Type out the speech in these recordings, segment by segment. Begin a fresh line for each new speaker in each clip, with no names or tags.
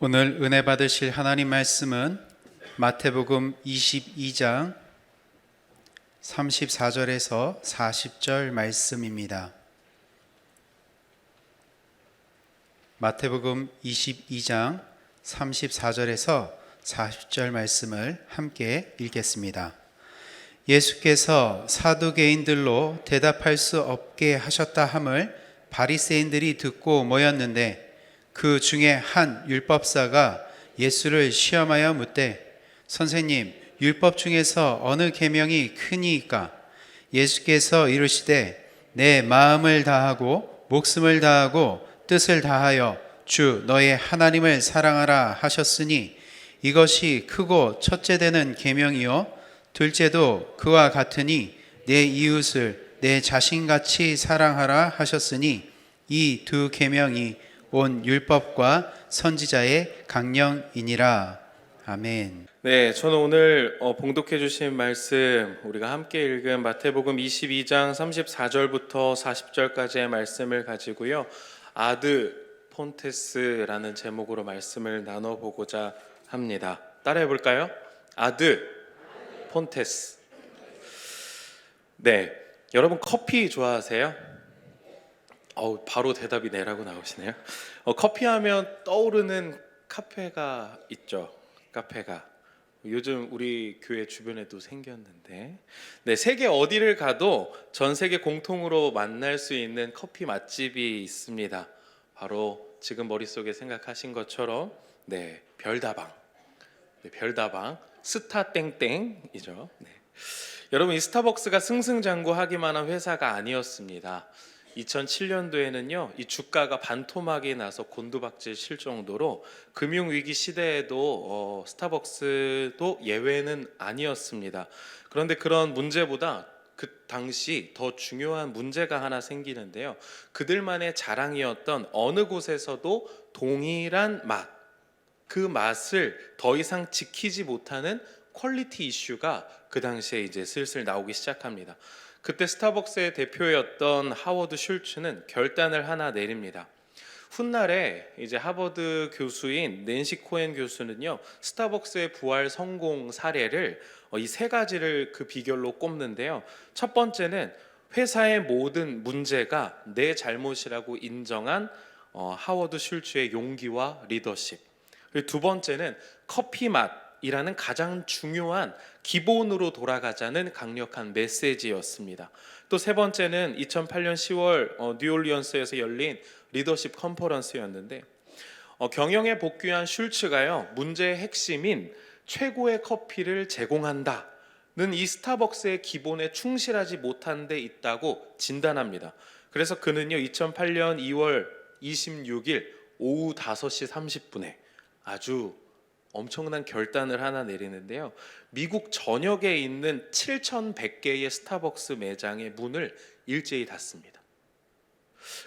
오늘 은혜 받으실 하나님 말씀은 마태복음 22장 34절에서 40절 말씀입니다. 마태복음 22장 34절에서 40절 말씀을 함께 읽겠습니다. 예수께서 사두개인들로 대답할 수 없게 하셨다 함을 바리새인들이 듣고 모였는데 그 중에 한 율법사가 예수를 시험하여 묻되 선생님, 율법 중에서 어느 계명이 크니이까? 예수께서 이르시되 내 마음을 다하고 목숨을 다하고 뜻을 다하여 주 너의 하나님을 사랑하라 하셨으니 이것이 크고 첫째 되는 계명이요 둘째도 그와 같으니 내 이웃을 내 자신같이 사랑하라 하셨으니 이 두 계명이 온 율법과 선지자의 강령이니라. 아멘.
네, 저는 오늘 봉독해 주신 말씀, 우리가 함께 읽은 마태복음 22장 34절부터 40절까지의 말씀을 가지고요, 아드 폰테스라는 제목으로 말씀을 나눠보고자 합니다. 따라해 볼까요? 아드 폰테스. 네, 여러분 커피 좋아하세요? 바로 대답이 네라고 나오시네요. 커피하면 떠오르는 카페가 있죠. 카페가 요즘 우리 교회 주변에도 생겼는데, 네, 세계 어디를 가도 전 세계 공통으로 만날 수 있는 커피 맛집이 있습니다. 바로 지금 머릿속에 생각하신 것처럼, 네, 별다방. 네, 별다방 스타 땡땡이죠. 네. 여러분, 이 스타벅스가 승승장구하기만 한 회사가 아니었습니다. 2007년도에는요, 이 주가가 반토막이 나서 곤두박질 칠 정도로 금융위기 시대에도 스타벅스도 예외는 아니었습니다. 그런데 그런 문제보다 그 당시 더 중요한 문제가 하나 생기는데요, 그들만의 자랑이었던 어느 곳에서도 동일한 맛, 그 맛을 더 이상 지키지 못하는 퀄리티 이슈가 그 당시에 이제 슬슬 나오기 시작합니다. 그때 스타벅스의 대표였던 하워드 슐츠는 결단을 하나 내립니다. 훗날에 이제 하버드 교수인 낸시 코엔 교수는요, 스타벅스의 부활 성공 사례를 이 세 가지를 그 비결로 꼽는데요. 첫 번째는 회사의 모든 문제가 내 잘못이라고 인정한 하워드 슐츠의 용기와 리더십. 그리고 두 번째는 커피 맛이라는 가장 중요한 기본으로 돌아가자는 강력한 메시지였습니다. 또 세 번째는 2008년 10월 뉴올리언스에서 열린 리더십 컨퍼런스였는데, 경영에 복귀한 슐츠가요, 문제의 핵심인 최고의 커피를 제공한다는 이 스타벅스의 기본에 충실하지 못한 데 있다고 진단합니다. 그래서 그는요, 2008년 2월 26일 오후 5시 30분에 아주 엄청난 결단을 하나 내리는데요, 미국 전역에 있는 7,100개의 스타벅스 매장의 문을 일제히 닫습니다.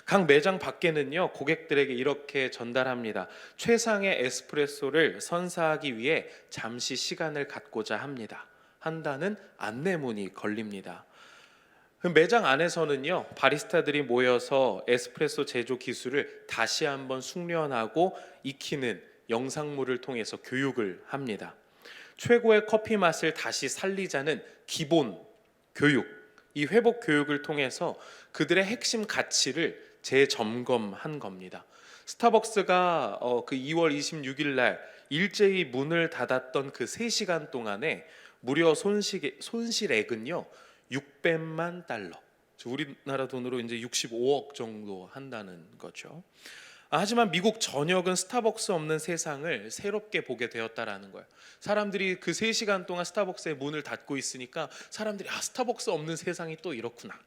각 매장 밖에는요, 고객들에게 이렇게 전달합니다. 최상의 에스프레소를 선사하기 위해 잠시 시간을 갖고자 합니다. 한다는 안내문이 걸립니다. 매장 안에서는요, 바리스타들이 모여서 에스프레소 제조 기술을 다시 한번 숙련하고 익히는 영상물을 통해서 교육을 합니다. 최고의 커피 맛을 다시 살리자는 기본 교육, 이 회복 교육을 통해서 그들의 핵심 가치를 재점검한 겁니다. 스타벅스가 그 2월 26일 날 일제히 문을 닫았던 그 3시간 동안에 무려 손실액은요 600만 달러, 우리나라 돈으로 이제 65억 정도 한다는 거죠. 하지만 미국 전역은 스타벅스 없는 세상을 새롭게 보게 되었다라는 거예요. 사람들이 그 3시간 동안 스타벅스의 문을 닫고 있으니까 사람들이 스타벅스 없는 세상이 또 이렇구나.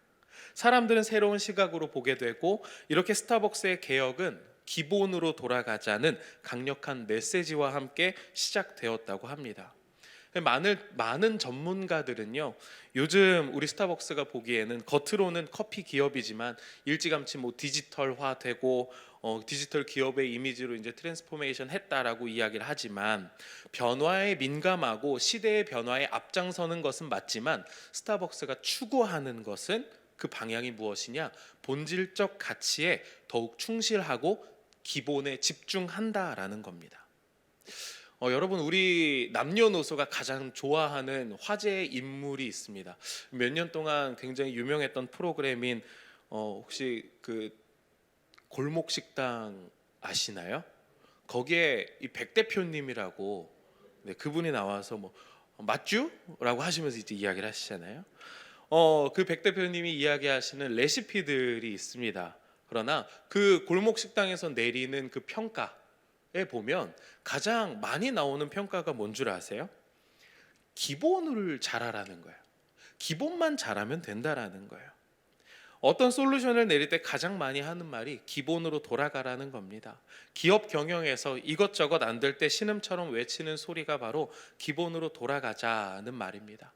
사람들은 새로운 시각으로 보게 되고, 이렇게 스타벅스의 개혁은 기본으로 돌아가자는 강력한 메시지와 함께 시작되었다고 합니다. 많은 전문가들은요, 요즘 우리 스타벅스가 보기에는 겉으로는 커피 기업이지만 일찌감치 디지털화되고 디지털 기업의 이미지로 이제 트랜스포메이션 했다라고 이야기를 하지만, 변화에 민감하고 시대의 변화에 앞장서는 것은 맞지만 스타벅스가 추구하는 것은 그 방향이 무엇이냐? 본질적 가치에 더욱 충실하고 기본에 집중한다라는 겁니다. 여러분, 우리 남녀노소가 가장 좋아하는 화제의 인물이 있습니다. 몇 년 동안 굉장히 유명했던 프로그램인 혹시 그 골목 식당 아시나요? 거기에 이 백 대표님이라고, 네, 그분이 나와서 뭐 맞쥬? 라고 하시면서 이제 이야기를 하시잖아요. 그 백 대표님이 이야기하시는 레시피들이 있습니다. 그러나 그 골목 식당에서 내리는 그 평가에 보면 가장 많이 나오는 평가가 뭔 줄 아세요? 기본을 잘하라는 거예요. 기본만 잘하면 된다라는 거예요. 어떤 솔루션을 내릴 때 가장 많이 하는 말이 기본으로 돌아가라는 겁니다. 기업 경영에서 이것저것 안 될 때 신음처럼 외치는 소리가 바로 기본으로 돌아가자는 말입니다.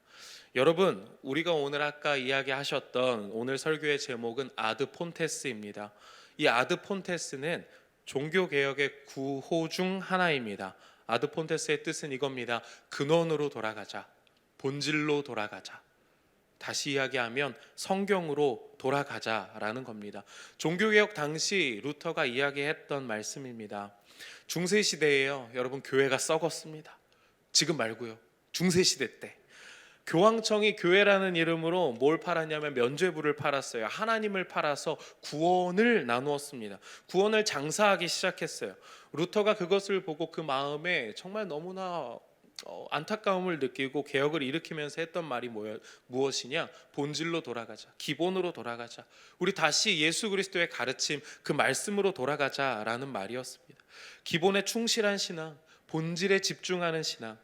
여러분, 우리가 오늘 아까 이야기하셨던 오늘 설교의 제목은 아드 폰테스입니다. 이 아드 폰테스는 종교개혁의 구호 중 하나입니다. 아드 폰테스의 뜻은 이겁니다. 근원으로 돌아가자, 본질로 돌아가자. 다시 이야기하면 성경으로 돌아가자라는 겁니다. 종교개혁 당시 루터가 이야기했던 말씀입니다. 중세시대에요, 여러분, 교회가 썩었습니다. 지금 말고요, 중세시대 때 교황청이 교회라는 이름으로 뭘 팔았냐면 면죄부를 팔았어요. 하나님을 팔아서 구원을 나누었습니다. 구원을 장사하기 시작했어요. 루터가 그것을 보고 그 마음에 정말 너무나 안타까움을 느끼고 개혁을 일으키면서 했던 말이 무엇이냐? 본질로 돌아가자, 기본으로 돌아가자, 우리 다시 예수 그리스도의 가르침, 그 말씀으로 돌아가자라는 말이었습니다. 기본에 충실한 신앙, 본질에 집중하는 신앙.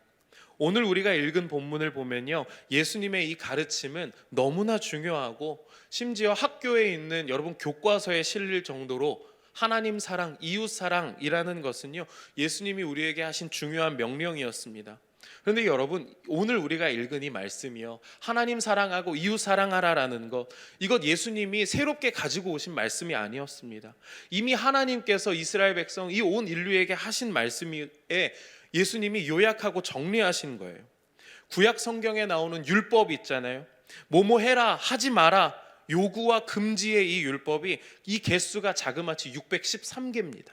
오늘 우리가 읽은 본문을 보면요, 예수님의 이 가르침은 너무나 중요하고 심지어 학교에 있는 여러분 교과서에 실릴 정도로 하나님 사랑, 이웃 사랑이라는 것은요, 예수님이 우리에게 하신 중요한 명령이었습니다. 그런데 여러분, 오늘 우리가 읽은 이 말씀이요, 하나님 사랑하고 이웃 사랑하라라는 것, 이것 예수님이 새롭게 가지고 오신 말씀이 아니었습니다. 이미 하나님께서 이스라엘 백성, 이 온 인류에게 하신 말씀에 예수님이 요약하고 정리하신 거예요. 구약 성경에 나오는 율법 있잖아요. 뭐뭐 해라, 하지 마라, 요구와 금지의 이 율법이, 이 개수가 자그마치 613개입니다.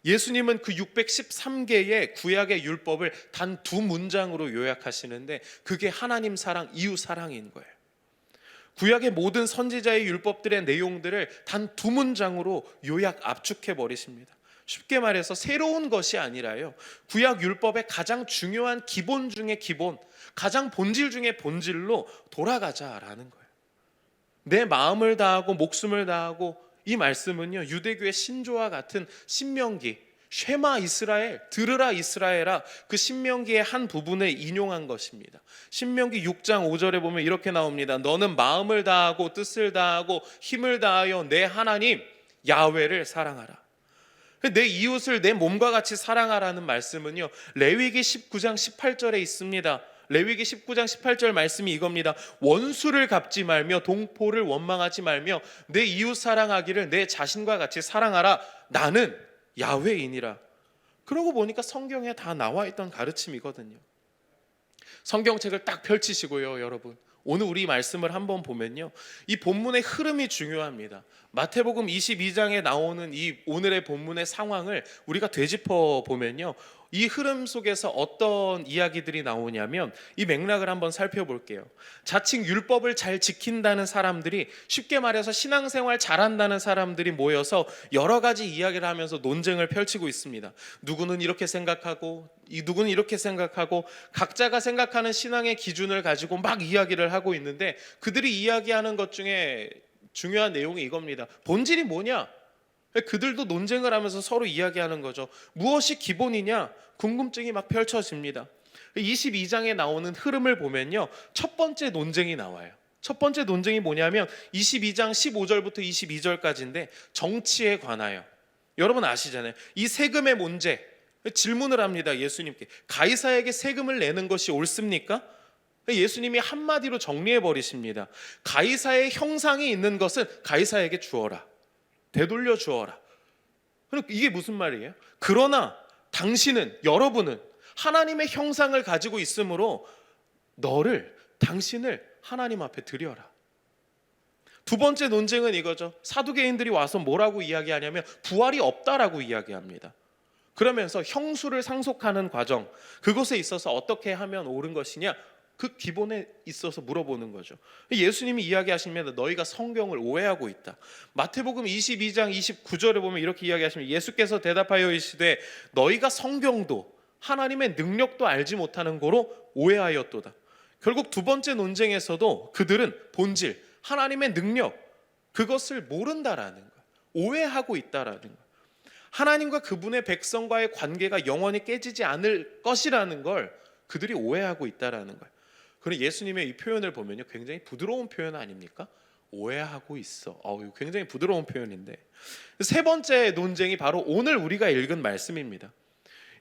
예수님은 그 613개의 구약의 율법을 단 두 문장으로 요약하시는데 그게 하나님 사랑, 이웃 사랑인 거예요. 구약의 모든 선지자의 율법들의 내용들을 단 두 문장으로 요약 압축해 버리십니다. 쉽게 말해서 새로운 것이 아니라요, 구약 율법의 가장 중요한 기본 중에 기본, 가장 본질 중에 본질로 돌아가자라는 거예요. 내 마음을 다하고 목숨을 다하고, 이 말씀은요, 유대교의 신조와 같은 신명기, 쉐마 이스라엘, 들으라 이스라엘아, 그 신명기의 한 부분을 인용한 것입니다. 신명기 6장 5절에 보면 이렇게 나옵니다. 너는 마음을 다하고 뜻을 다하고 힘을 다하여 내 하나님 야훼를 사랑하라. 내 이웃을 내 몸과 같이 사랑하라는 말씀은요, 레위기 19장 18절에 있습니다. 레위기 19장 18절 말씀이 이겁니다. 원수를 갚지 말며 동포를 원망하지 말며 내 이웃 사랑하기를 내 자신과 같이 사랑하라. 나는 야훼이니라. 그러고 보니까 성경에 다 나와 있던 가르침이거든요. 성경책을 딱 펼치시고요, 여러분, 오늘 우리 말씀을 한번 보면요, 이 본문의 흐름이 중요합니다. 마태복음 22장에 나오는 이 오늘의 본문의 상황을 우리가 되짚어 보면요, 이 흐름 속에서 어떤 이야기들이 나오냐면 이 맥락을 한번 살펴볼게요. 자칭 율법을 잘 지킨다는 사람들이, 쉽게 말해서 신앙생활 잘한다는 사람들이 모여서 여러 가지 이야기를 하면서 논쟁을 펼치고 있습니다. 누구는 이렇게 생각하고 누구는 이렇게 생각하고, 각자가 생각하는 신앙의 기준을 가지고 막 이야기를 하고 있는데, 그들이 이야기하는 것 중에 중요한 내용이 이겁니다. 본질이 뭐냐? 그들도 논쟁을 하면서 서로 이야기하는 거죠. 무엇이 기본이냐? 궁금증이 막 펼쳐집니다. 22장에 나오는 흐름을 보면요, 첫 번째 논쟁이 나와요. 첫 번째 논쟁이 뭐냐면 22장 15절부터 22절까지인데 정치에 관하여, 여러분 아시잖아요. 이 세금의 문제, 질문을 합니다. 예수님께 가이사에게 세금을 내는 것이 옳습니까? 예수님이 한마디로 정리해 버리십니다. 가이사의 형상이 있는 것은 가이사에게 주어라, 되돌려 주어라. 이게 무슨 말이에요? 그러나 당신은, 여러분은 하나님의 형상을 가지고 있으므로 당신을 하나님 앞에 드려라. 두 번째 논쟁은 이거죠. 사두개인들이 와서 뭐라고 이야기하냐면 부활이 없다라고 이야기합니다. 그러면서 형수를 상속하는 과정, 그것에 있어서 어떻게 하면 옳은 것이냐, 그 기본에 있어서 물어보는 거죠. 예수님이 이야기하시면 너희가 성경을 오해하고 있다. 마태복음 22장 29절에 보면 이렇게 이야기하시면 예수께서 대답하여 이르시되 너희가 성경도 하나님의 능력도 알지 못하는 거로 오해하였도다. 결국 두 번째 논쟁에서도 그들은 본질, 하나님의 능력, 그것을 모른다라는 거예요. 오해하고 있다라는 거예요. 하나님과 그분의 백성과의 관계가 영원히 깨지지 않을 것이라는 걸 그들이 오해하고 있다라는 거예요. 그럼 예수님의 이 표현을 보면요, 굉장히 부드러운 표현 아닙니까? 오해하고 있어. 굉장히 부드러운 표현인데, 세 번째 논쟁이 바로 오늘 우리가 읽은 말씀입니다.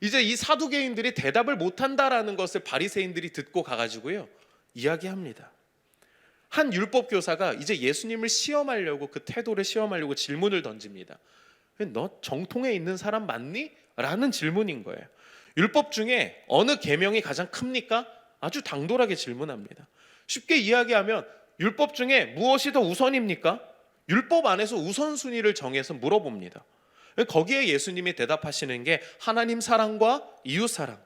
이제 이 사두개인들이 대답을 못한다라는 것을 바리새인들이 듣고 가가지고요 이야기합니다. 한 율법 교사가 이제 예수님을 시험하려고, 그 태도를 시험하려고 질문을 던집니다. 너 정통에 있는 사람 맞니? 라는 질문인 거예요. 율법 중에 어느 계명이 가장 큽니까? 아주 당돌하게 질문합니다. 쉽게 이야기하면 율법 중에 무엇이 더 우선입니까? 율법 안에서 우선순위를 정해서 물어봅니다. 거기에 예수님이 대답하시는 게 하나님 사랑과 이웃 사랑,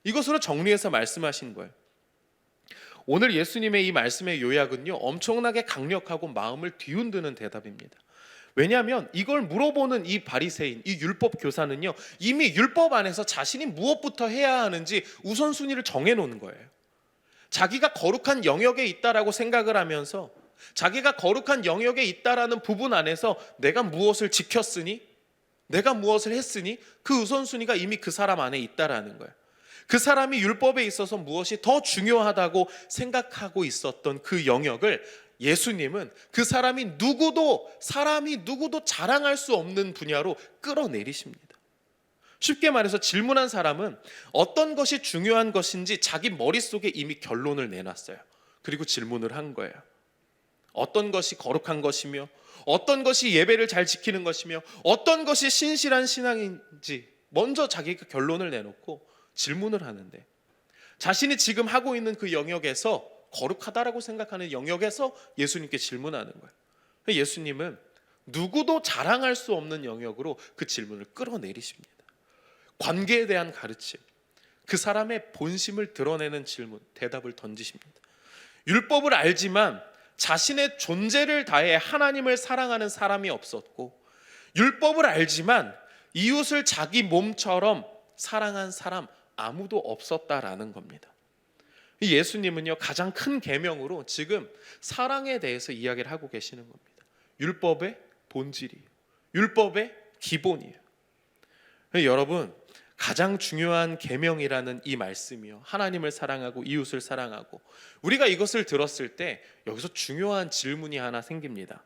이것으로 정리해서 말씀하신 거예요. 오늘 예수님의 이 말씀의 요약은요, 엄청나게 강력하고 마음을 뒤흔드는 대답입니다. 왜냐하면 이걸 물어보는 이 바리새인, 이 율법 교사는요, 이미 율법 안에서 자신이 무엇부터 해야 하는지 우선순위를 정해놓는 거예요. 자기가 거룩한 영역에 있다라고 생각을 하면서 자기가 거룩한 영역에 있다라는 부분 안에서 내가 무엇을 지켰으니, 내가 무엇을 했으니, 그 우선순위가 이미 그 사람 안에 있다라는 거예요. 그 사람이 율법에 있어서 무엇이 더 중요하다고 생각하고 있었던 그 영역을 예수님은 그 사람이 누구도 자랑할 수 없는 분야로 끌어내리십니다. 쉽게 말해서 질문한 사람은 어떤 것이 중요한 것인지 자기 머릿속에 이미 결론을 내놨어요. 그리고 질문을 한 거예요. 어떤 것이 거룩한 것이며, 어떤 것이 예배를 잘 지키는 것이며, 어떤 것이 신실한 신앙인지 먼저 자기가 결론을 내놓고 질문을 하는데, 자신이 지금 하고 있는 그 영역에서, 거룩하다라고 생각하는 영역에서 예수님께 질문하는 거예요. 예수님은 누구도 자랑할 수 없는 영역으로 그 질문을 끌어내리십니다. 관계에 대한 가르침, 그 사람의 본심을 드러내는 질문, 대답을 던지십니다. 율법을 알지만 자신의 존재를 다해 하나님을 사랑하는 사람이 없었고, 율법을 알지만 이웃을 자기 몸처럼 사랑한 사람 아무도 없었다라는 겁니다. 예수님은요, 가장 큰 계명으로 지금 사랑에 대해서 이야기를 하고 계시는 겁니다. 율법의 본질이에요. 율법의 기본이에요. 여러분, 가장 중요한 계명이라는 이 말씀이요, 하나님을 사랑하고 이웃을 사랑하고, 우리가 이것을 들었을 때 여기서 중요한 질문이 하나 생깁니다.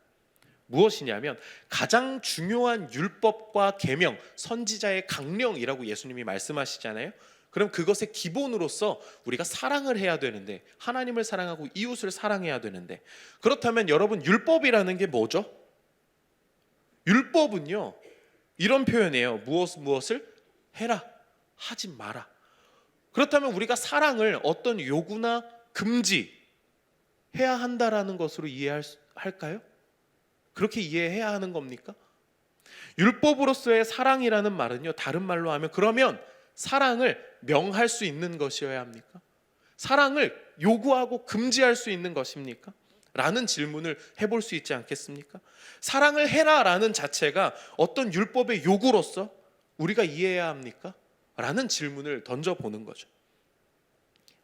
무엇이냐면, 가장 중요한 율법과 계명, 선지자의 강령이라고 예수님이 말씀하시잖아요. 그럼 그것의 기본으로서 우리가 사랑을 해야 되는데, 하나님을 사랑하고 이웃을 사랑해야 되는데, 그렇다면 여러분, 율법이라는 게 뭐죠? 율법은요, 이런 표현이에요. 무엇을 해라, 하지 마라. 그렇다면 우리가 사랑을 어떤 요구나 금지 해야 한다라는 것으로 이해할까요? 그렇게 이해해야 하는 겁니까? 율법으로서의 사랑이라는 말은요, 다른 말로 하면, 그러면 사랑을 명할 수 있는 것이어야 합니까? 사랑을 요구하고 금지할 수 있는 것입니까? 라는 질문을 해볼 수 있지 않겠습니까? 사랑을 해라라는 자체가 어떤 율법의 요구로서 우리가 이해해야 합니까? 라는 질문을 던져보는 거죠.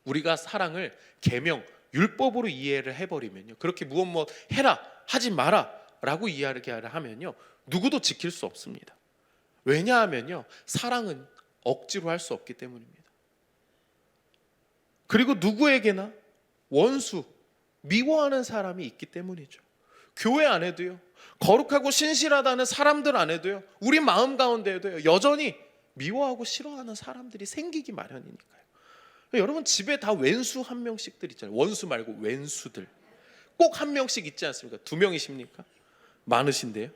우리가 사랑을 계명, 율법으로 이해를 해버리면요, 그렇게 무엇 해라, 하지 마라 라고 이야기를 하면요, 누구도 지킬 수 없습니다. 왜냐하면요, 사랑은 억지로 할 수 없기 때문입니다. 그리고 누구에게나 원수, 미워하는 사람이 있기 때문이죠. 교회 안에도요, 거룩하고 신실하다는 사람들 안에도요, 우리 마음 가운데에도요, 여전히 미워하고 싫어하는 사람들이 생기기 마련이니까요. 여러분, 집에 다 왼수 한 명씩들 있잖아요. 원수 말고 왼수들 꼭 한 명씩 있지 않습니까? 2명이십니까? 많으신데요.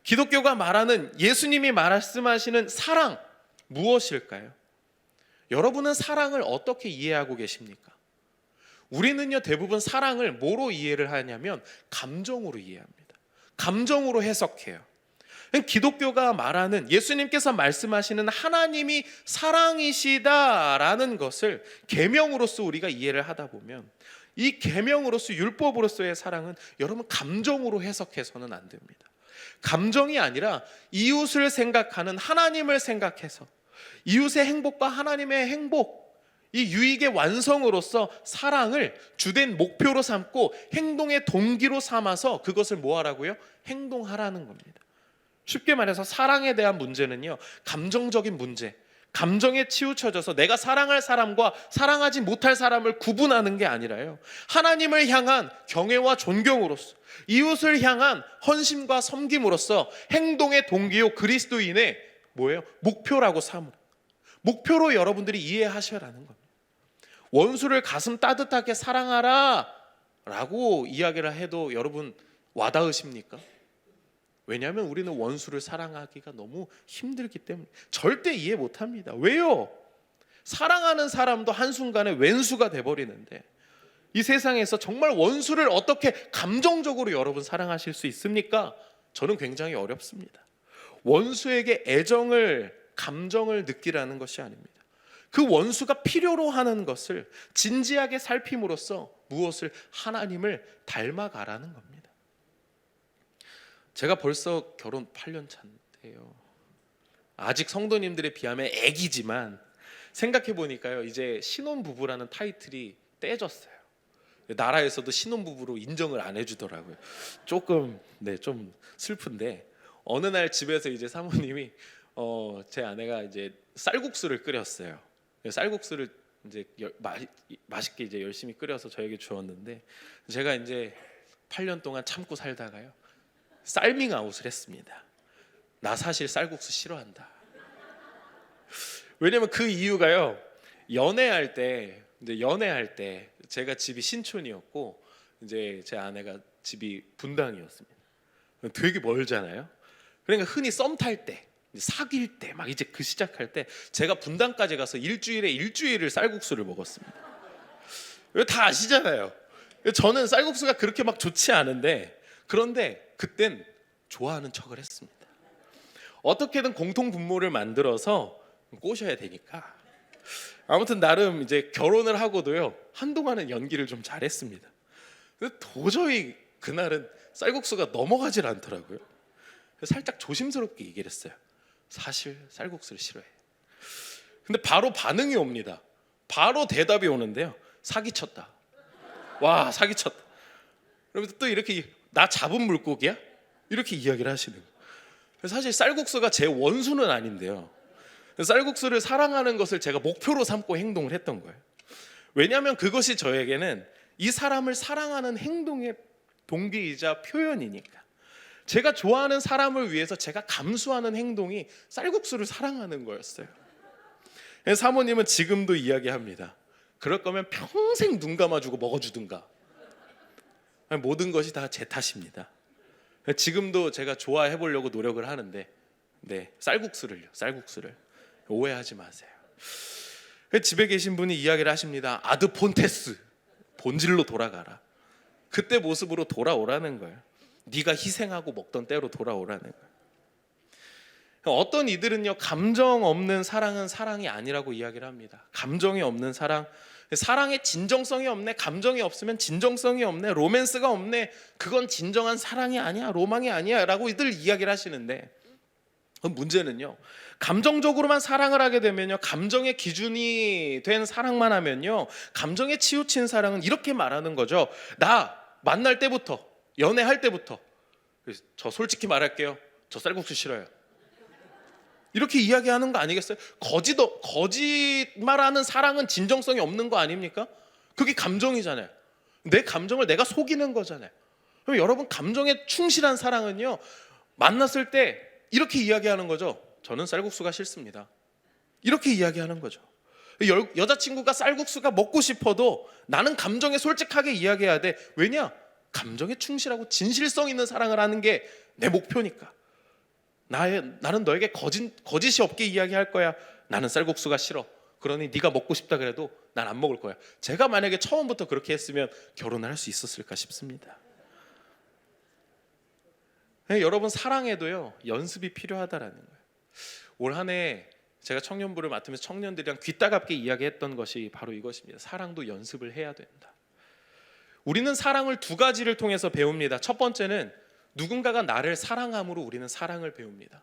기독교가 말하는, 예수님이 말씀하시는 사랑 무엇일까요? 여러분은 사랑을 어떻게 이해하고 계십니까? 우리는요, 대부분 사랑을 뭐로 이해를 하냐면 감정으로 이해합니다. 감정으로 해석해요. 기독교가 말하는, 예수님께서 말씀하시는 하나님이 사랑이시다라는 것을 계명으로서 우리가 이해를 하다 보면, 이 계명으로서, 율법으로서의 사랑은 여러분 감정으로 해석해서는 안 됩니다. 감정이 아니라 이웃을 생각하는 하나님을 생각해서 이웃의 행복과 하나님의 행복, 이 유익의 완성으로서 사랑을 주된 목표로 삼고 행동의 동기로 삼아서 그것을 뭐 하라고요? 행동하라는 겁니다. 쉽게 말해서 사랑에 대한 문제는요, 감정적인 문제, 감정에 치우쳐져서 내가 사랑할 사람과 사랑하지 못할 사람을 구분하는 게 아니라요, 하나님을 향한 경외와 존경으로서, 이웃을 향한 헌신과 섬김으로써 행동의 동기요 그리스도인의 뭐예요? 목표라고 삼으라. 목표로 여러분들이 이해하셔라는 겁니다. 원수를 가슴 따뜻하게 사랑하라 라고 이야기를 해도 여러분 와닿으십니까? 왜냐하면 우리는 원수를 사랑하기가 너무 힘들기 때문에 절대 이해 못합니다. 왜요? 사랑하는 사람도 한순간에 왼수가 돼버리는데 이 세상에서 정말 원수를 어떻게 감정적으로 여러분 사랑하실 수 있습니까? 저는 굉장히 어렵습니다. 원수에게 애정을, 감정을 느끼라는 것이 아닙니다. 그 원수가 필요로 하는 것을 진지하게 살핌으로써 무엇을? 하나님을 닮아가라는 겁니다. 제가 벌써 결혼 8년 차인데요, 아직 성도님들에 비하면 애기지만 생각해 보니까요, 이제 신혼부부라는 타이틀이 떼졌어요. 나라에서도 신혼부부로 인정을 안 해주더라고요. 조금 좀 슬픈데, 어느 날 집에서 이제 사모님이 제 아내가 이제 쌀국수를 끓였어요. 쌀국수를 이제 맛있게 이제 열심히 끓여서 저에게 주었는데, 제가 이제 8년 동안 참고 살다가요, 쌀밍 아웃을 했습니다. 나 사실 쌀국수 싫어한다. 왜냐면 그 이유가요, 연애할 때 제가 집이 신촌이었고 이제 제 아내가 집이 분당이었습니다. 되게 멀잖아요. 그러니까 흔히 썸 탈 때, 사귈 때, 막 이제 그 시작할 때 제가 분당까지 가서 일주일을 쌀국수를 먹었습니다. 이거 다 아시잖아요. 저는 쌀국수가 그렇게 막 좋지 않은데, 그런데 그땐 좋아하는 척을 했습니다. 어떻게든 공통 분모를 만들어서 꼬셔야 되니까. 아무튼 나름 이제 결혼을 하고도요, 한동안은 연기를 좀 잘했습니다. 근데 도저히 그날은 쌀국수가 넘어가질 않더라고요. 살짝 조심스럽게 얘기를 했어요. 사실 쌀국수를 싫어해. 근데 바로 반응이 옵니다. 바로 대답이 오는데요, 사기쳤다. 와, 사기쳤다. 그러면서 또 이렇게, 나 잡은 물고기야? 이렇게 이야기를 하시는 거예요. 사실 쌀국수가 제 원수는 아닌데요, 쌀국수를 사랑하는 것을 제가 목표로 삼고 행동을 했던 거예요. 왜냐하면 그것이 저에게는 이 사람을 사랑하는 행동의 동기이자 표현이니까. 제가 좋아하는 사람을 위해서 제가 감수하는 행동이 쌀국수를 사랑하는 거였어요. 사모님은 지금도 이야기합니다. 그럴 거면 평생 눈 감아주고 먹어주든가. 모든 것이 다 제 탓입니다. 지금도 제가 좋아해 보려고 노력을 하는데, 쌀국수를 오해하지 마세요. 집에 계신 분이 이야기를 하십니다. 아드 폰테스, 본질로 돌아가라. 그때 모습으로 돌아오라는 거예요. 네가 희생하고 먹던 때로 돌아오라는 거예요. 어떤 이들은요, 감정 없는 사랑은 사랑이 아니라고 이야기를 합니다. 감정이 없는 사랑, 사랑에 진정성이 없네, 감정이 없으면 진정성이 없네, 로맨스가 없네, 그건 진정한 사랑이 아니야, 로망이 아니야 라고 이들 이야기를 하시는데, 문제는요, 감정적으로만 사랑을 하게 되면요, 감정의 기준이 된 사랑만 하면요, 감정에 치우친 사랑은 이렇게 말하는 거죠. 나 만날 때부터, 연애할 때부터, 저 솔직히 말할게요, 저 쌀국수 싫어요. 이렇게 이야기하는 거 아니겠어요? 거짓말하는 사랑은 진정성이 없는 거 아닙니까? 그게 감정이잖아요. 내 감정을 내가 속이는 거잖아요. 그럼 여러분, 감정에 충실한 사랑은요, 만났을 때 이렇게 이야기하는 거죠. 저는 쌀국수가 싫습니다. 이렇게 이야기하는 거죠. 여자친구가 쌀국수가 먹고 싶어도 나는 감정에 솔직하게 이야기해야 돼. 왜냐? 감정에 충실하고 진실성 있는 사랑을 하는 게 내 목표니까. 나는 너에게 거짓이 없게 이야기할 거야. 나는 쌀국수가 싫어. 그러니 네가 먹고 싶다 그래도 난 안 먹을 거야. 제가 만약에 처음부터 그렇게 했으면 결혼을 할 수 있었을까 싶습니다. 여러분 사랑에도요 연습이 필요하다라는 거예요. 올 한 해 제가 청년부를 맡으면서 청년들이랑 귀따갑게 이야기했던 것이 바로 이것입니다. 사랑도 연습을 해야 된다. 우리는 사랑을 두 가지를 통해서 배웁니다. 첫 번째는 누군가가 나를 사랑함으로 우리는 사랑을 배웁니다.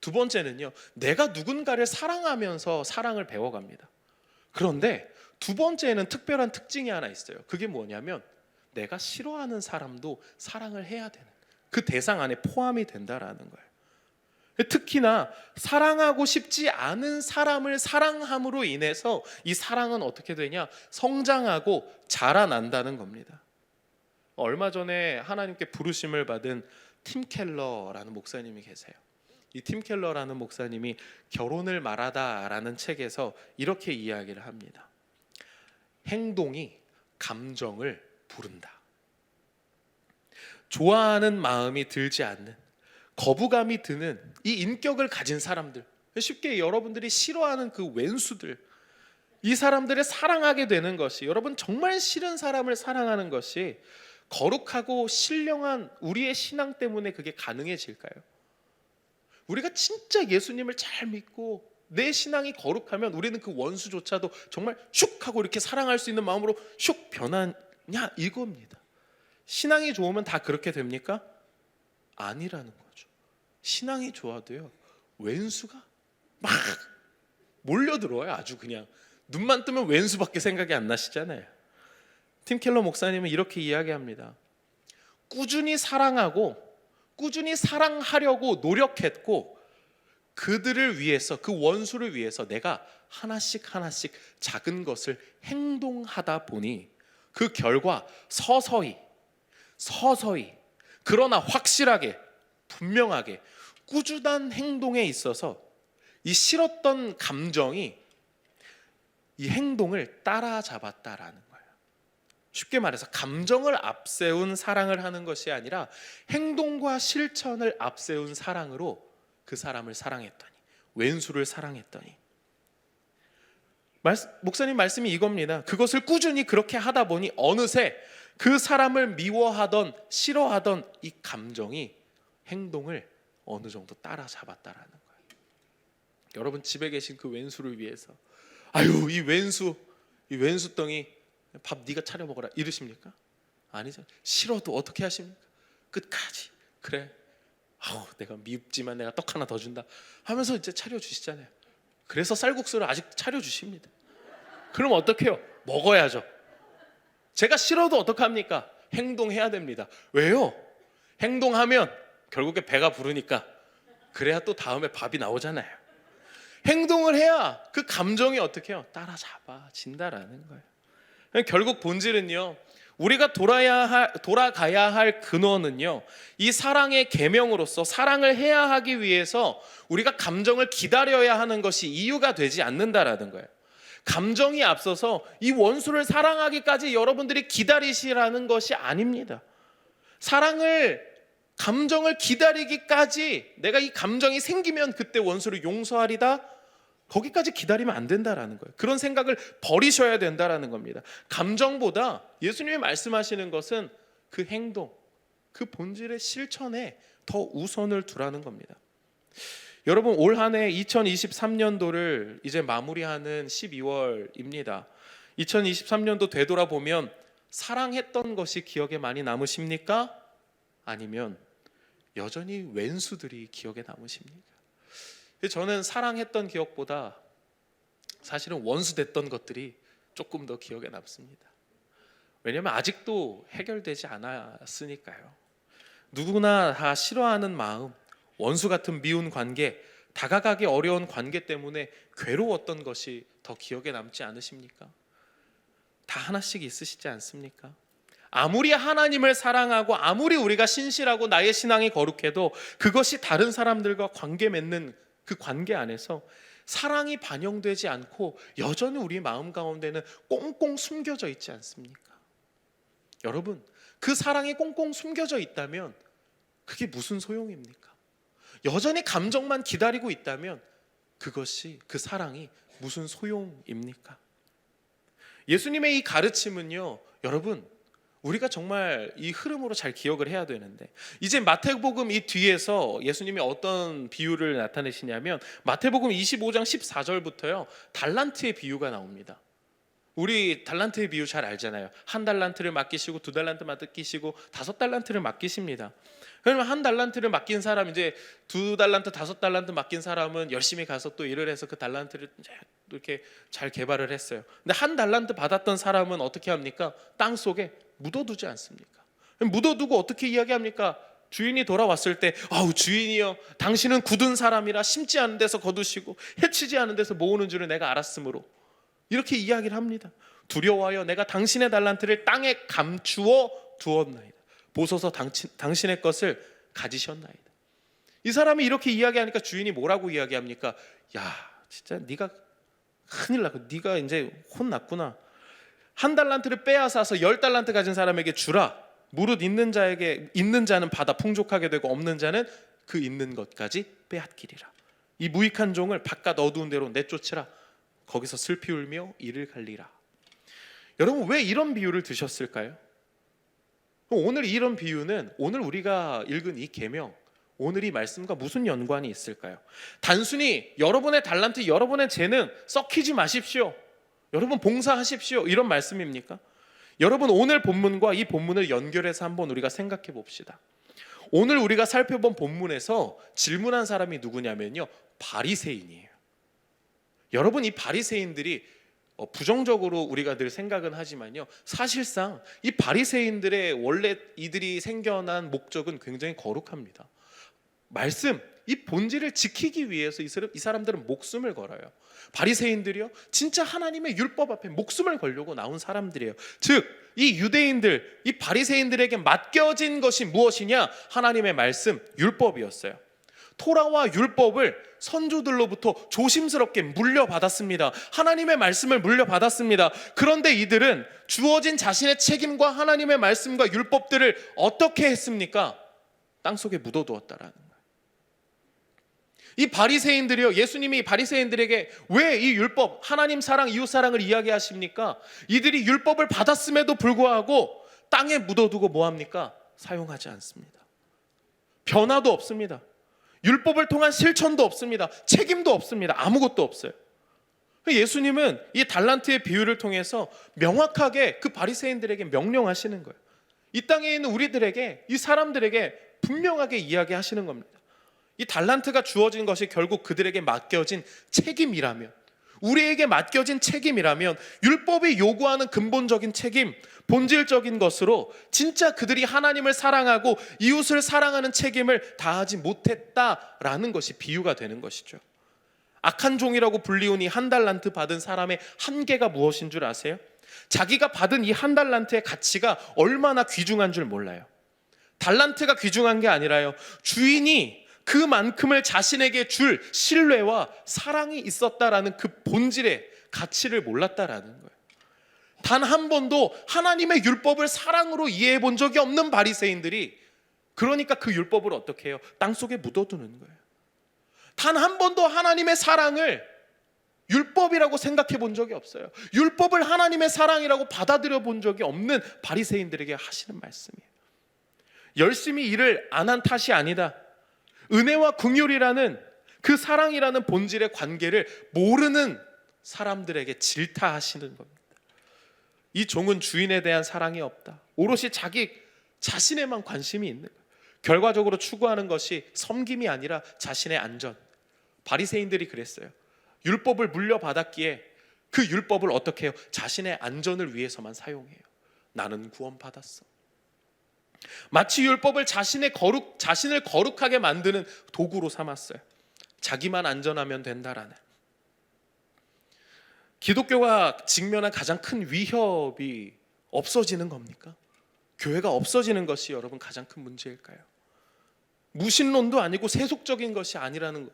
두 번째는요, 내가 누군가를 사랑하면서 사랑을 배워갑니다. 그런데 두 번째에는 특별한 특징이 하나 있어요. 그게 뭐냐면 내가 싫어하는 사람도 사랑을 해야 되는, 그 대상 안에 포함이 된다라는 거예요. 특히나 사랑하고 싶지 않은 사람을 사랑함으로 인해서 이 사랑은 어떻게 되냐? 성장하고 자라난다는 겁니다. 얼마 전에 하나님께 부르심을 받은 팀 켈러라는 목사님이 계세요. 이 팀 켈러라는 목사님이 결혼을 말하다라는 책에서 이렇게 이야기를 합니다. 행동이 감정을 부른다. 좋아하는 마음이 들지 않는, 거부감이 드는 이 인격을 가진 사람들, 쉽게 여러분들이 싫어하는 그 왼수들, 이 사람들을 사랑하게 되는 것이, 여러분 정말 싫은 사람을 사랑하는 것이 거룩하고 신령한 우리의 신앙 때문에 그게 가능해질까요? 우리가 진짜 예수님을 잘 믿고 내 신앙이 거룩하면 우리는 그 원수조차도 정말 슉 하고 이렇게 사랑할 수 있는 마음으로 슉 변하냐, 이겁니다. 신앙이 좋으면 다 그렇게 됩니까? 아니라는 거죠. 신앙이 좋아도요, 왼수가 막 몰려들어와요. 아주 그냥 눈만 뜨면 왼수밖에 생각이 안 나시잖아요. 팀 켈러 목사님은 이렇게 이야기합니다. 꾸준히 사랑하고 꾸준히 사랑하려고 노력했고, 그들을 위해서, 그 원수를 위해서 내가 하나씩 하나씩 작은 것을 행동하다 보니 그 결과 서서히 그러나 확실하게, 분명하게 꾸준한 행동에 있어서 이 싫었던 감정이 이 행동을 따라잡았다라는 거예요. 쉽게 말해서 감정을 앞세운 사랑을 하는 것이 아니라 행동과 실천을 앞세운 사랑으로 그 사람을 사랑했더니, 왼수를 사랑했더니, 목사님 말씀이 이겁니다. 그것을 꾸준히 그렇게 하다 보니 어느새 그 사람을 미워하던 싫어하던 이 감정이 행동을 어느 정도 따라잡았다라는 거예요. 여러분 집에 계신 그 왼수를 위해서 아유 이 왼수덩이 밥 네가 차려 먹어라 이러십니까? 아니죠. 싫어도 어떻게 하십니까? 끝까지 그래. 내가 밉지만 내가 떡 하나 더 준다 하면서 이제 차려주시잖아요. 그래서 쌀국수를 아직 차려주십니다. 그럼 어떡해요? 먹어야죠. 제가 싫어도 어떡합니까? 행동해야 됩니다. 왜요? 행동하면 결국에 배가 부르니까, 그래야 또 다음에 밥이 나오잖아요. 행동을 해야 그 감정이 어떻게 해요? 따라잡아진다라는 거예요. 결국 본질은요, 우리가 돌아가야 할 근원은요, 이 사랑의 계명으로서 사랑을 해야 하기 위해서 우리가 감정을 기다려야 하는 것이 이유가 되지 않는다라는 거예요. 감정이 앞서서 이 원수를 사랑하기까지 여러분들이 기다리시라는 것이 아닙니다. 감정을 기다리기까지, 내가 이 감정이 생기면 그때 원수를 용서하리다, 거기까지 기다리면 안 된다라는 거예요. 그런 생각을 버리셔야 된다라는 겁니다. 감정보다 예수님이 말씀하시는 것은 그 행동, 그 본질의 실천에 더 우선을 두라는 겁니다. 여러분 올 한 해 2023년도를 이제 마무리하는 12월입니다. 2023년도 되돌아보면 사랑했던 것이 기억에 많이 남으십니까? 아니면 여전히 왼수들이 기억에 남으십니까? 저는 사랑했던 기억보다 사실은 원수됐던 것들이 조금 더 기억에 남습니다. 왜냐하면 아직도 해결되지 않았으니까요. 누구나 다 싫어하는 마음, 원수 같은 미운 관계, 다가가기 어려운 관계 때문에 괴로웠던 것이 더 기억에 남지 않으십니까? 다 하나씩 있으시지 않습니까? 아무리 하나님을 사랑하고 아무리 우리가 신실하고 나의 신앙이 거룩해도 그것이 다른 사람들과 관계 맺는 그 관계 안에서 사랑이 반영되지 않고 여전히 우리 마음 가운데는 꽁꽁 숨겨져 있지 않습니까? 여러분, 그 사랑이 꽁꽁 숨겨져 있다면 그게 무슨 소용입니까? 여전히 감정만 기다리고 있다면 그 사랑이 무슨 소용입니까? 예수님의 이 가르침은요, 여러분, 우리가 정말 이 흐름으로 잘 기억을 해야 되는데, 이제 마태복음 이 뒤에서 예수님이 어떤 비유를 나타내시냐면 마태복음 25장 14절부터요 달란트의 비유가 나옵니다. 우리 달란트의 비유 잘 알잖아요. 한 달란트를 맡기시고 두 달란트 맡기시고 다섯 달란트를 맡기십니다. 그러면 한 달란트를 맡긴 사람, 이제 두 달란트 다섯 달란트 맡긴 사람은 열심히 가서 또 일을 해서 그 달란트를 이렇게 잘 개발을 했어요. 근데 한 달란트 받았던 사람은 어떻게 합니까? 땅 속에 묻어두지 않습니까? 묻어두고 어떻게 이야기합니까? 주인이 돌아왔을 때, 아우 주인이여, 당신은 굳은 사람이라 심지 않은 데서 거두시고 해치지 않은 데서 모으는 줄을 내가 알았으므로, 이렇게 이야기를 합니다. 두려워하여 내가 당신의 달란트를 땅에 감추어 두었나이다. 보소서 당신의 것을 가지셨나이다. 이 사람이 이렇게 이야기하니까 주인이 뭐라고 이야기합니까? 야, 진짜 네가 큰일 났고 네가 이제 혼났구나. 한 달란트를 빼앗아서 10달란트 가진 사람에게 주라. 무릇 있는 자는 받아 풍족하게 되고 없는 자는 그 있는 것까지 빼앗기리라. 이 무익한 종을 바깥 어두운 데로 내쫓으라. 거기서 슬피 울며 이를 갈리라. 여러분, 왜 이런 비유를 드셨을까요? 오늘 이런 비유는 오늘 우리가 읽은 이 계명, 오늘 이 말씀과 무슨 연관이 있을까요? 단순히 여러분의 달란트, 여러분의 재능 썩히지 마십시오, 여러분 봉사하십시오, 이런 말씀입니까? 여러분, 오늘 본문과 이 본문을 연결해서 한번 우리가 생각해 봅시다. 오늘 우리가 살펴본 본문에서 질문한 사람이 누구냐면요, 바리새인이에요. 여러분, 이 바리새인들이 부정적으로 우리가 늘 생각은 하지만요, 사실상 이 바리새인들의 원래 이들이 생겨난 목적은 굉장히 거룩합니다. 말씀, 이 본질을 지키기 위해서 이 사람들은 목숨을 걸어요. 바리새인들이요, 진짜 하나님의 율법 앞에 목숨을 걸려고 나온 사람들이에요. 즉, 이 유대인들, 이 바리새인들에게 맡겨진 것이 무엇이냐? 하나님의 말씀, 율법이었어요. 토라와 율법을 선조들로부터 조심스럽게 물려받았습니다. 하나님의 말씀을 물려받았습니다. 그런데 이들은 주어진 자신의 책임과 하나님의 말씀과 율법들을 어떻게 했습니까? 땅속에 묻어두었다라는 거예요. 이 바리새인들이요, 예수님이 바리새인들에게 왜 이 율법, 하나님 사랑, 이웃 사랑을 이야기하십니까? 이들이 율법을 받았음에도 불구하고 땅에 묻어두고 뭐합니까? 사용하지 않습니다. 변화도 없습니다. 율법을 통한 실천도 없습니다. 책임도 없습니다. 아무것도 없어요. 예수님은 이 달란트의 비유를 통해서 명확하게 그 바리새인들에게 명령하시는 거예요. 이 땅에 있는 우리들에게, 이 사람들에게 분명하게 이야기하시는 겁니다. 이 달란트가 주어진 것이 결국 그들에게 맡겨진 책임이라면, 우리에게 맡겨진 책임이라면, 율법이 요구하는 근본적인 책임, 본질적인 것으로 진짜 그들이 하나님을 사랑하고 이웃을 사랑하는 책임을 다하지 못했다라는 것이 비유가 되는 것이죠. 악한 종이라고 불리우니 한 달란트 받은 사람의 한계가 무엇인 줄 아세요? 자기가 받은 이 한 달란트의 가치가 얼마나 귀중한 줄 몰라요. 달란트가 귀중한 게 아니라요, 주인이 그만큼을 자신에게 줄 신뢰와 사랑이 있었다라는 그 본질의 가치를 몰랐다라는 거예요. 단 한 번도 하나님의 율법을 사랑으로 이해해 본 적이 없는 바리새인들이, 그러니까 그 율법을 어떻게 해요? 땅속에 묻어두는 거예요. 단 한 번도 하나님의 사랑을 율법이라고 생각해 본 적이 없어요. 율법을 하나님의 사랑이라고 받아들여 본 적이 없는 바리새인들에게 하시는 말씀이에요. 열심히 일을 안 한 탓이 아니다. 은혜와 긍휼이라는 그 사랑이라는 본질의 관계를 모르는 사람들에게 질타하시는 겁니다. 이 종은 주인에 대한 사랑이 없다. 오롯이 자기 자신에만 관심이 있는 거예요. 결과적으로 추구하는 것이 섬김이 아니라 자신의 안전. 바리새인들이 그랬어요. 율법을 물려받았기에 그 율법을 어떻게 해요? 자신의 안전을 위해서만 사용해요. 나는 구원받았어. 마치 율법을 자신을 거룩하게 만드는 도구로 삼았어요. 자기만 안전하면 된다라는. 기독교가 직면한 가장 큰 위협이 없어지는 겁니까? 교회가 없어지는 것이 여러분 가장 큰 문제일까요? 무신론도 아니고 세속적인 것이 아니라는 것.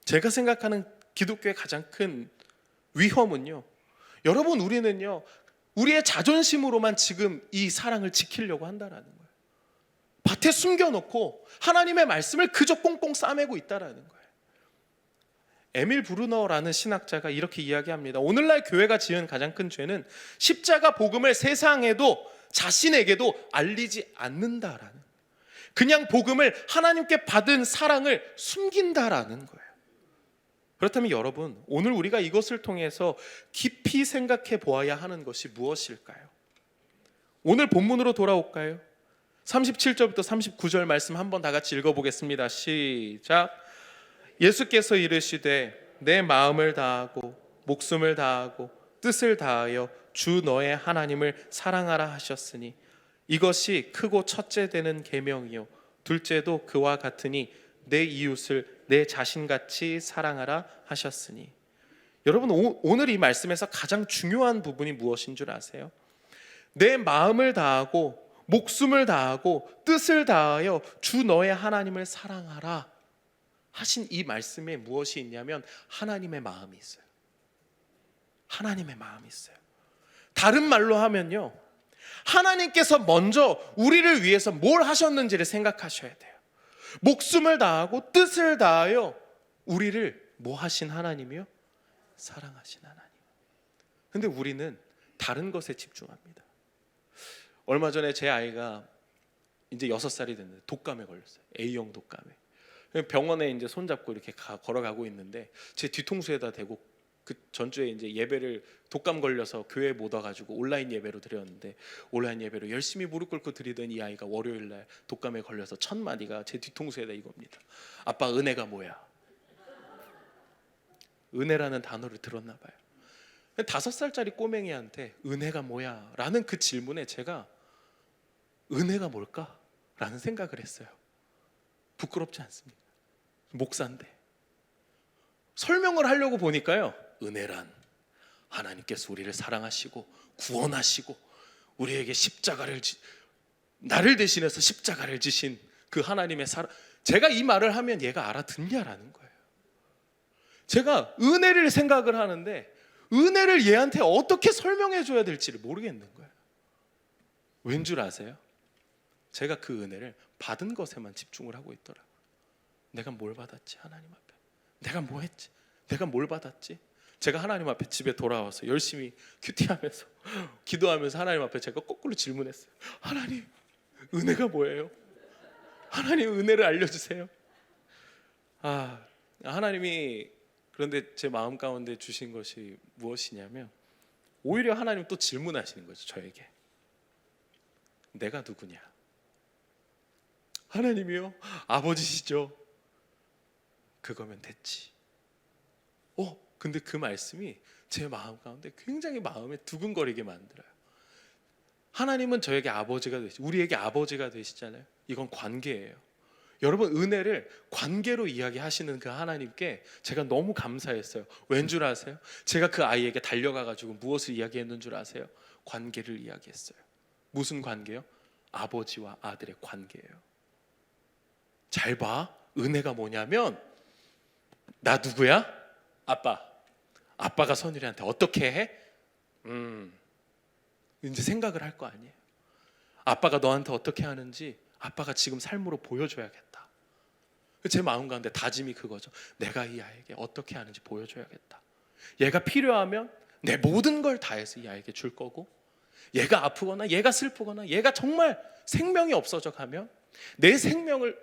제가 생각하는 기독교의 가장 큰 위험은요, 여러분, 우리는요, 우리의 자존심으로만 지금 이 사랑을 지키려고 한다라는 거예요. 밭에 숨겨놓고 하나님의 말씀을 그저 꽁꽁 싸매고 있다라는 거예요. 에밀 브루너라는 신학자가 이렇게 이야기합니다. 오늘날 교회가 지은 가장 큰 죄는 십자가 복음을 세상에도 자신에게도 알리지 않는다라는, 그냥 복음을, 하나님께 받은 사랑을 숨긴다라는 거예요. 그렇다면 여러분, 오늘 우리가 이것을 통해서 깊이 생각해 보아야 하는 것이 무엇일까요? 오늘 본문으로 돌아올까요? 37절부터 39절 말씀 한번 다 같이 읽어보겠습니다. 시작. 예수께서 이르시되 내 마음을 다하고 목숨을 다하고 뜻을 다하여 주 너의 하나님을 사랑하라 하셨으니 이것이 크고 첫째 되는 계명이요 둘째도 그와 같으니 내 이웃을 내 자신같이 사랑하라 하셨으니. 여러분, 오늘 이 말씀에서 가장 중요한 부분이 무엇인 줄 아세요? 내 마음을 다하고 목숨을 다하고 뜻을 다하여 주 너의 하나님을 사랑하라 하신 이 말씀에 무엇이 있냐면 하나님의 마음이 있어요. 하나님의 마음이 있어요. 다른 말로 하면요, 하나님께서 먼저 우리를 위해서 뭘 하셨는지를 생각하셔야 돼요. 목숨을 다하고 뜻을 다하여 우리를 뭐 하신 하나님이요? 사랑하신 하나님. 근데 우리는 다른 것에 집중합니다. 얼마 전에 제 아이가 이제 6살이 됐는데 독감에 걸렸어요. A형 독감에. 병원에 이제 손잡고 이렇게 걸어가고 있는데 제 뒤통수에다 대고, 그 전주에 이제 예배를 독감 걸려서 교회에 못 와가지고 온라인 예배로 드렸는데, 온라인 예배로 열심히 무릎 꿇고 드리던 이 아이가 월요일 날 독감에 걸려서 첫 마디가 제 뒤통수에다 이겁니다. 아빠, 은혜가 뭐야? 은혜라는 단어를 들었나 봐요. 5살짜리 꼬맹이한테 은혜가 뭐야? 라는 그 질문에 제가 은혜가 뭘까? 라는 생각을 했어요. 부끄럽지 않습니까? 목사인데. 설명을 하려고 보니까요, 은혜란 하나님께서 우리를 사랑하시고 구원하시고 우리에게 나를 대신해서 십자가를 지신 그 하나님의 사랑. 제가 이 말을 하면 얘가 알아듣냐라는 거예요. 제가 은혜를 생각을 하는데 은혜를 얘한테 어떻게 설명해 줘야 될지를 모르겠는 거예요. 왠 줄 아세요? 제가 그 은혜를 받은 것에만 집중을 하고 있더라고요. 내가 뭘 받았지 하나님 앞에? 내가 뭐 했지? 내가 뭘 받았지? 제가 하나님 앞에 집에 돌아와서 열심히 큐티하면서 기도하면서 하나님 앞에 제가 거꾸로 질문했어요. 하나님, 은혜가 뭐예요? 하나님, 은혜를 알려주세요. 하나님이 그런데 제 마음 가운데 주신 것이 무엇이냐면, 오히려 하나님 또 질문하시는 거죠. 저에게 내가 누구냐? 하나님이요? 아버지시죠? 그거면 됐지. 근데 그 말씀이 제 마음 가운데 굉장히 마음에 두근거리게 만들어요. 하나님은 저에게 아버지가 우리에게 아버지가 되시잖아요. 이건 관계예요. 여러분, 은혜를 관계로 이야기하시는 그 하나님께 제가 너무 감사했어요. 왠 줄 아세요? 제가 그 아이에게 달려가가지고 무엇을 이야기했는 줄 아세요? 관계를 이야기했어요. 무슨 관계요? 아버지와 아들의 관계예요. 잘 봐. 은혜가 뭐냐면, 나 누구야? 아빠. 아빠가 선율이한테 어떻게 해? 이제 생각을 할 거 아니에요. 아빠가 너한테 어떻게 하는지 아빠가 지금 삶으로 보여줘야겠다. 제 마음 가운데 다짐이 그거죠. 내가 이 아이에게 어떻게 하는지 보여줘야겠다. 얘가 필요하면 내 모든 걸 다해서 이 아이에게 줄 거고, 얘가 아프거나 얘가 슬프거나 얘가 정말 생명이 없어져 가면 내 생명을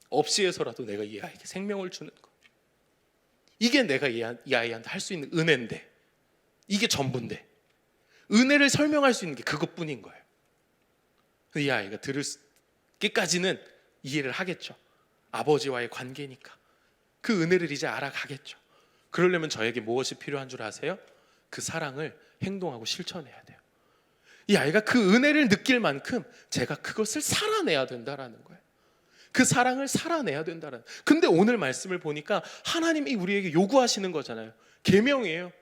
없이 해서라도 내가 이 아이에게 생명을 주는 거. 이게 내가 이 아이한테 할 수 있는 은혜인데, 이게 전부인데, 은혜를 설명할 수 있는 게 그것뿐인 거예요. 이 아이가 들을기까지는 이해를 하겠죠. 아버지와의 관계니까 그 은혜를 이제 알아가겠죠. 그러려면 저에게 무엇이 필요한 줄 아세요? 그 사랑을 행동하고 실천해야 돼요. 이 아이가 그 은혜를 느낄 만큼 제가 그것을 살아내야 된다라는 거예요. 그 사랑을 살아내야 된다는. 근데 오늘 말씀을 보니까 하나님이 우리에게 요구하시는 거잖아요. 계명이에요.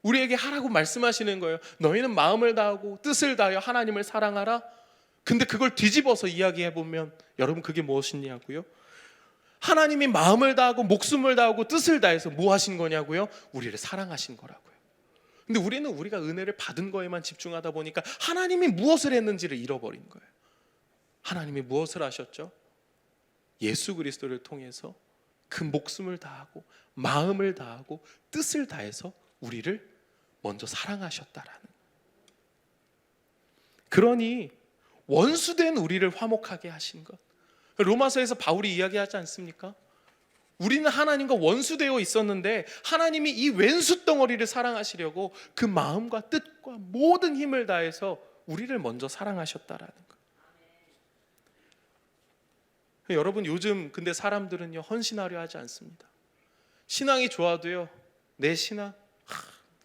우리에게 하라고 말씀하시는 거예요. 너희는 마음을 다하고 뜻을 다하여 하나님을 사랑하라. 근데 그걸 뒤집어서 이야기해 보면 여러분, 그게 무엇이냐고요? 하나님이 마음을 다하고 목숨을 다하고 뜻을 다해서 뭐 하신 거냐고요? 우리를 사랑하신 거라고요. 근데 우리는 우리가 은혜를 받은 거에만 집중하다 보니까 하나님이 무엇을 했는지를 잃어버린 거예요. 하나님이 무엇을 하셨죠? 예수 그리스도를 통해서 그 목숨을 다하고 마음을 다하고 뜻을 다해서 우리를 먼저 사랑하셨다라는. 그러니 원수된 우리를 화목하게 하신 것. 로마서에서 바울이 이야기하지 않습니까? 우리는 하나님과 원수되어 있었는데 하나님이 이 왼수 덩어리를 사랑하시려고 그 마음과 뜻과 모든 힘을 다해서 우리를 먼저 사랑하셨다라는 것. 여러분, 요즘 근데 사람들은요, 헌신하려 하지 않습니다. 신앙이 좋아도요, 내 신앙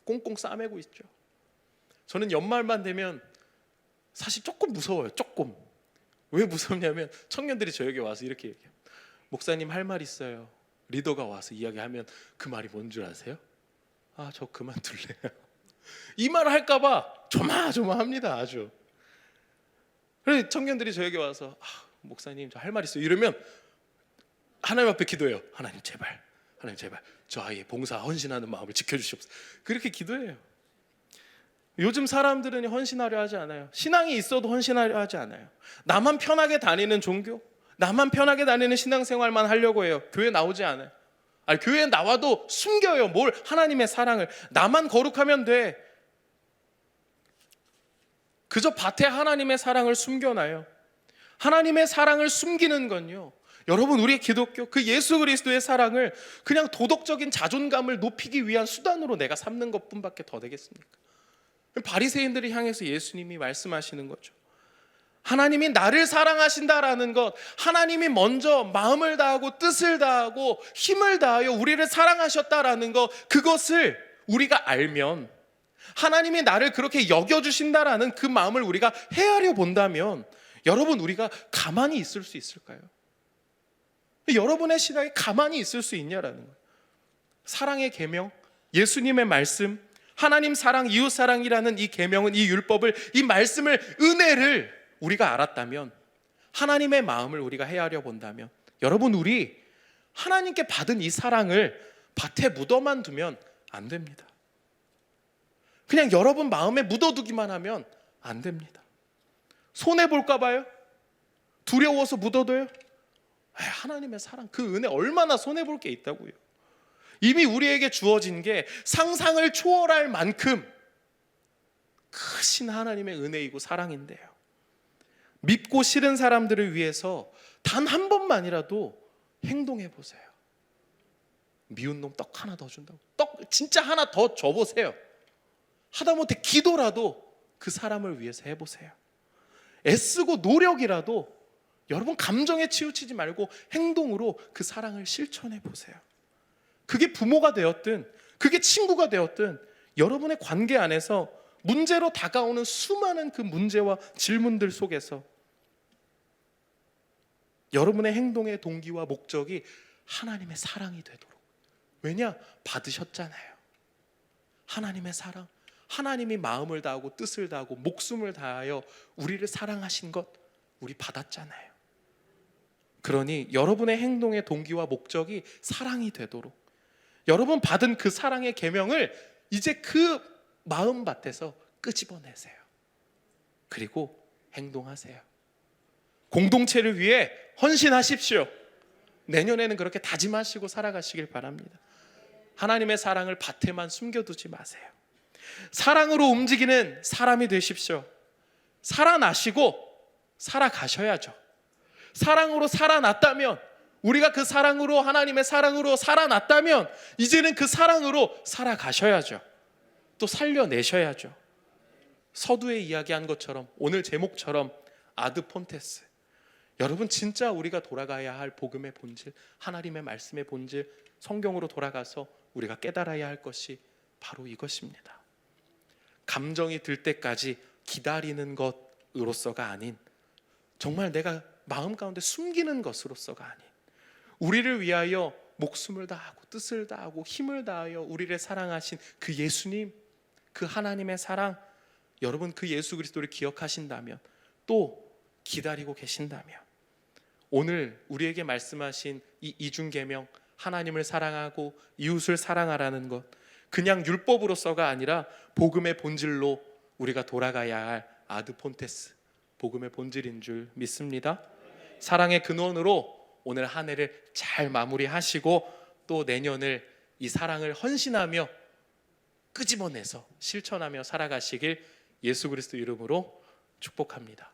꽁꽁 싸매고 있죠. 저는 연말만 되면 사실 조금 무서워요. 조금. 왜 무섭냐면 청년들이 저에게 와서 이렇게 얘기해요. 목사님, 할 말 있어요. 리더가 와서 이야기하면 그 말이 뭔 줄 아세요? 아, 저 그만둘래요. 이 말을 할까 봐 조마조마합니다. 아주. 그래서 청년들이 저에게 와서 목사님, 저 할 말 있어요. 이러면 하나님 앞에 기도해요. 하나님 제발, 하나님 제발 저 아이의 봉사 헌신하는 마음을 지켜주시옵소서. 그렇게 기도해요. 요즘 사람들은 헌신하려 하지 않아요. 신앙이 있어도 헌신하려 하지 않아요. 나만 편하게 다니는 종교, 나만 편하게 다니는 신앙생활만 하려고 해요. 교회 나오지 않아요. 아니, 교회에 나와도 숨겨요. 뭘? 하나님의 사랑을. 나만 거룩하면 돼. 그저 밭에 하나님의 사랑을 숨겨놔요. 하나님의 사랑을 숨기는 건요, 여러분, 우리 기독교 그 예수 그리스도의 사랑을 그냥 도덕적인 자존감을 높이기 위한 수단으로 내가 삼는 것뿐밖에 더 되겠습니까? 바리새인들을 향해서 예수님이 말씀하시는 거죠. 하나님이 나를 사랑하신다라는 것, 하나님이 먼저 마음을 다하고 뜻을 다하고 힘을 다하여 우리를 사랑하셨다라는 것, 그것을 우리가 알면, 하나님이 나를 그렇게 여겨주신다라는 그 마음을 우리가 헤아려 본다면, 여러분, 우리가 가만히 있을 수 있을까요? 여러분의 신앙이 가만히 있을 수 있냐라는 거예요. 사랑의 계명, 예수님의 말씀, 하나님 사랑, 이웃 사랑이라는 이 계명은, 이 율법을, 이 말씀을, 은혜를 우리가 알았다면, 하나님의 마음을 우리가 헤아려 본다면, 여러분, 우리 하나님께 받은 이 사랑을 밭에 묻어만 두면 안 됩니다. 그냥 여러분 마음에 묻어두기만 하면 안 됩니다. 손해볼까 봐요? 두려워서 묻어둬요? 하나님의 사랑, 그 은혜 얼마나 손해볼 게 있다고요. 이미 우리에게 주어진 게 상상을 초월할 만큼 크신 하나님의 은혜이고 사랑인데요, 밉고 싫은 사람들을 위해서 단 한 번만이라도 행동해 보세요. 미운 놈 떡 하나 더 준다고, 떡 진짜 하나 더 줘보세요. 하다못해 기도라도 그 사람을 위해서 해보세요. 애쓰고 노력이라도 여러분 감정에 치우치지 말고 행동으로 그 사랑을 실천해 보세요. 그게 부모가 되었든 그게 친구가 되었든 여러분의 관계 안에서 문제로 다가오는 수많은 그 문제와 질문들 속에서 여러분의 행동의 동기와 목적이 하나님의 사랑이 되도록. 왜냐? 받으셨잖아요. 하나님의 사랑, 하나님이 마음을 다하고 뜻을 다하고 목숨을 다하여 우리를 사랑하신 것 우리 받았잖아요. 그러니 여러분의 행동의 동기와 목적이 사랑이 되도록 여러분 받은 그 사랑의 계명을 이제 그 마음밭에서 끄집어내세요. 그리고 행동하세요. 공동체를 위해 헌신하십시오. 내년에는 그렇게 다짐하시고 살아가시길 바랍니다. 하나님의 사랑을 밭에만 숨겨두지 마세요. 사랑으로 움직이는 사람이 되십시오. 살아나시고 살아가셔야죠. 사랑으로 살아났다면, 우리가 그 사랑으로, 하나님의 사랑으로 살아났다면 이제는 그 사랑으로 살아가셔야죠. 또 살려내셔야죠. 서두에 이야기한 것처럼, 오늘 제목처럼 아드 폰테스, 여러분 진짜 우리가 돌아가야 할 복음의 본질, 하나님의 말씀의 본질, 성경으로 돌아가서 우리가 깨달아야 할 것이 바로 이것입니다. 감정이 들 때까지 기다리는 것으로서가 아닌, 정말 내가 마음 가운데 숨기는 것으로서가 아닌, 우리를 위하여 목숨을 다하고 뜻을 다하고 힘을 다하여 우리를 사랑하신 그 예수님, 그 하나님의 사랑, 여러분 그 예수 그리스도를 기억하신다면, 또 기다리고 계신다면, 오늘 우리에게 말씀하신 이 이중계명, 하나님을 사랑하고 이웃을 사랑하라는 것, 그냥 율법으로서가 아니라 복음의 본질로 우리가 돌아가야 할 아드 폰테스, 복음의 본질인 줄 믿습니다. 사랑의 근원으로 오늘 한 해를 잘 마무리하시고 또 내년을 이 사랑을 헌신하며 끄집어내서 실천하며 살아가시길 예수 그리스도 이름으로 축복합니다.